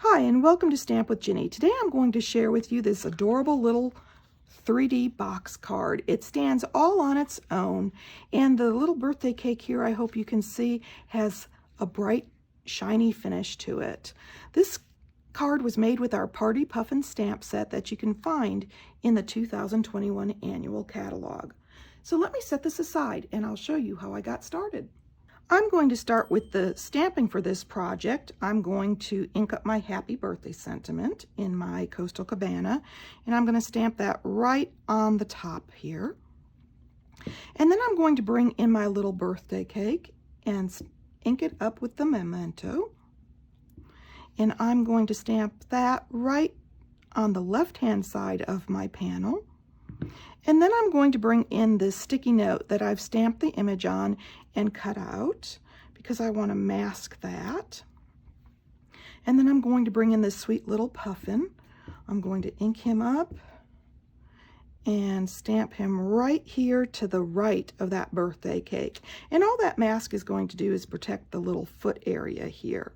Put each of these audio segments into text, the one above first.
Hi, and welcome to Stamp with Ginny. Today I'm going to share with you this adorable little 3D box card. It stands all on its own, and the little birthday cake here, I hope you can see, has a bright, shiny finish to it. This card was made with our Party Puffins stamp set that you can find in the 2021 annual catalog. So let me set this aside, and I'll show you how I got started. I'm going to start with the stamping for this project. I'm going to ink up my happy birthday sentiment in my Coastal Cabana, and I'm going to stamp that right on the top here. And then I'm going to bring in my little birthday cake and ink it up with the memento. And I'm going to stamp that right on the left-hand side of my panel. And then I'm going to bring in this sticky note that I've stamped the image on and cut out because I want to mask that. And then I'm going to bring in this sweet little puffin. I'm going to ink him up and stamp him right here to the right of that birthday cake. And all that mask is going to do is protect the little foot area here.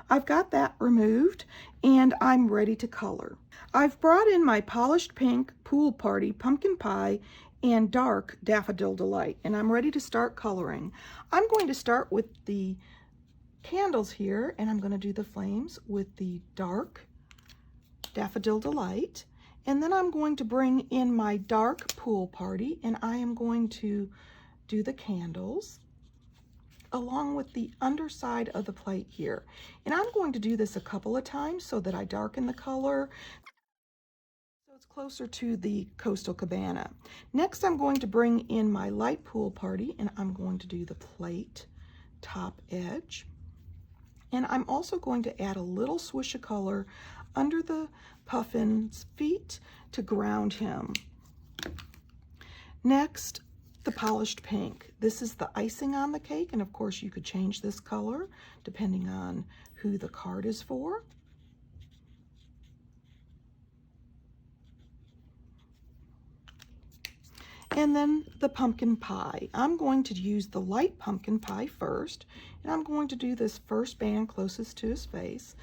I've got that removed and I'm ready to color. I've brought in my polished pink Pool Party Pumpkin Pie and dark Daffodil Delight, and I'm ready to start coloring. I'm going to start with the candles here, and I'm going to do the flames with the dark Daffodil Delight, and then I'm going to bring in my dark Pool Party, and I am going to do the candles along with the underside of the plate here. And I'm going to do this a couple of times so that I darken the color so it's closer to the Coastal Cabana. Next, I'm going to bring in my light Pool Party, and I'm going to do the plate top edge. And I'm also going to add a little swish of color under the puffin's feet to ground him. Next, the polished pink. This is the icing on the cake, and of course you could change this color depending on who the card is for. And then the pumpkin pie. I'm going to use the light pumpkin pie first, and I'm going to do this first band closest to his face,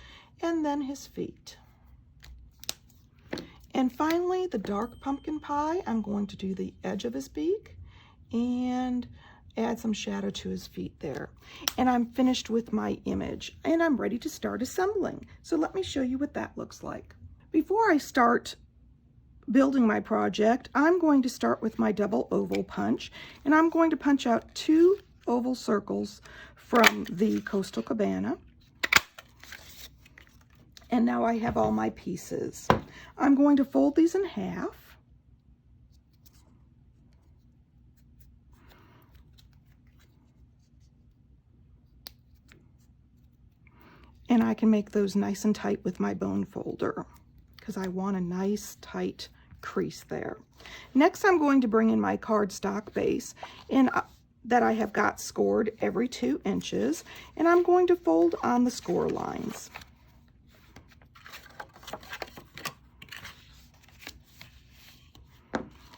and then his feet. And finally, the dark pumpkin pie, I'm going to do the edge of his beak and add some shadow to his feet there. And I'm finished with my image, and I'm ready to start assembling. So let me show you what that looks like. Before I start building my project, I'm going to start with my double oval punch, and I'm going to punch out 2 oval circles from the Coastal Cabana. And now I have all my pieces. I'm going to fold these in half. And I can make those nice and tight with my bone folder because I want a nice tight crease there. Next, I'm going to bring in my cardstock base and that I have got scored every 2 inches, and I'm going to fold on the score lines.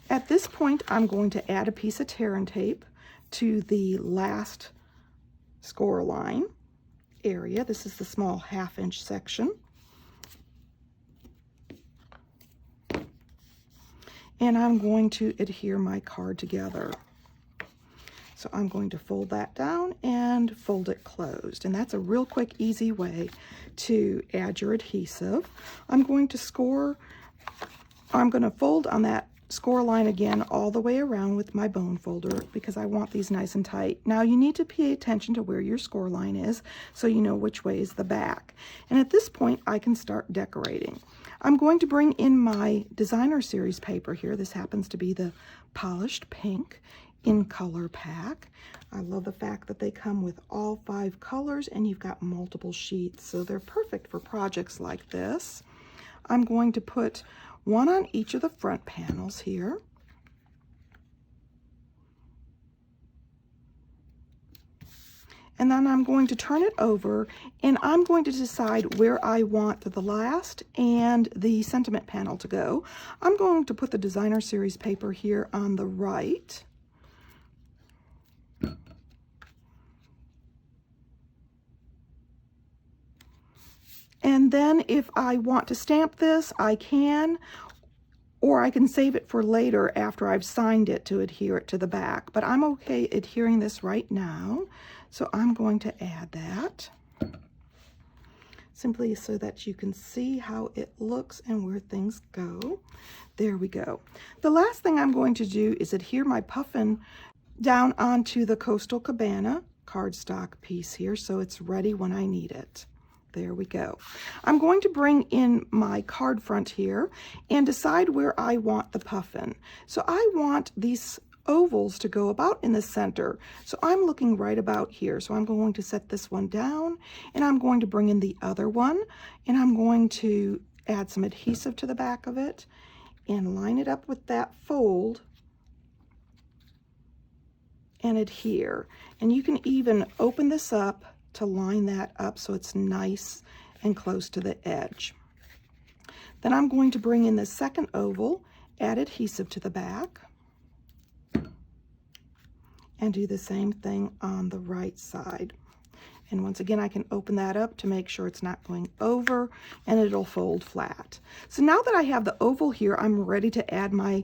At this point, I'm going to add a piece of tear and tape to the last score line area. This is the small 1/2 inch section. And I'm going to adhere my card together. So I'm going to fold that down and fold it closed. And that's a real quick, easy way to add your adhesive. I'm going to fold on that score line again all the way around with my bone folder because I want these nice and tight. Now you need to pay attention to where your score line is so you know which way is the back. And at this point I can start decorating. I'm going to bring in my designer series paper here. This happens to be the polished pink in color pack. I love the fact that they come with all 5 colors and you've got multiple sheets, so they're perfect for projects like this. I'm going to put 1 on each of the front panels here. And then I'm going to turn it over, and I'm going to decide where I want the last and the sentiment panel to go. I'm going to put the designer series paper here on the right. And then if I want to stamp this, I can, or I can save it for later after I've signed it to adhere it to the back. But I'm okay adhering this right now, so I'm going to add that, simply so that you can see how it looks and where things go. There we go. The last thing I'm going to do is adhere my puffin down onto the Coastal Cabana cardstock piece here, so it's ready when I need it. There we go. I'm going to bring in my card front here and decide where I want the puffin. So I want these ovals to go about in the center. So I'm looking right about here. So I'm going to set this one down, and I'm going to bring in the other one, and I'm going to add some adhesive to the back of it and line it up with that fold and adhere. And you can even open this up to line that up so it's nice and close to the edge. Then I'm going to bring in the second oval, add adhesive to the back, and do the same thing on the right side. And once again, I can open that up to make sure it's not going over, and it'll fold flat. So now that I have the oval here, I'm ready to add my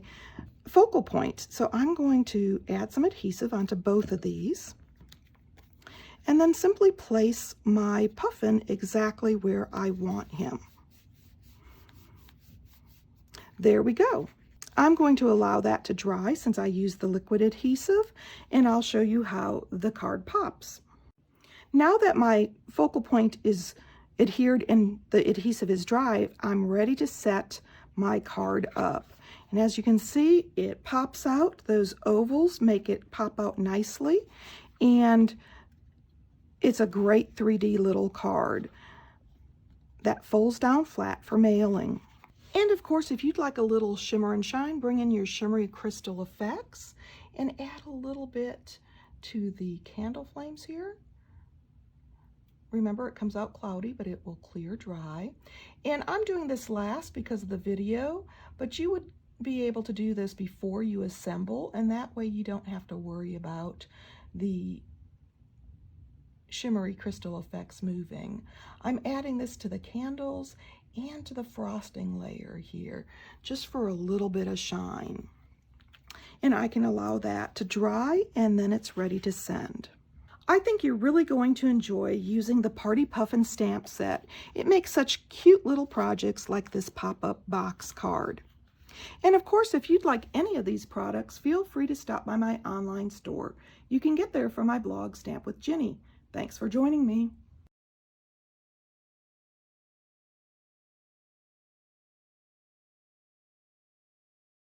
focal point. So I'm going to add some adhesive onto both of these, and then simply place my puffin exactly where I want him. There we go. I'm going to allow that to dry since I used the liquid adhesive, and I'll show you how the card pops. Now that my focal point is adhered and the adhesive is dry, I'm ready to set my card up. And as you can see, it pops out. Those ovals make it pop out nicely, and it's a great 3D little card that folds down flat for mailing. And of course, if you'd like a little shimmer and shine, bring in your shimmery crystal effects and add a little bit to the candle flames here. Remember, it comes out cloudy, but it will clear dry. And I'm doing this last because of the video, but you would be able to do this before you assemble, and that way you don't have to worry about the shimmery crystal effects moving. I'm adding this to the candles and to the frosting layer here, just for a little bit of shine. And I can allow that to dry, and then it's ready to send. I think you're really going to enjoy using the Party Puffin stamp set. It makes such cute little projects like this pop-up box card. And of course, if you'd like any of these products, feel free to stop by my online store. You can get there from my blog, Stamp with Jini. Thanks for joining me.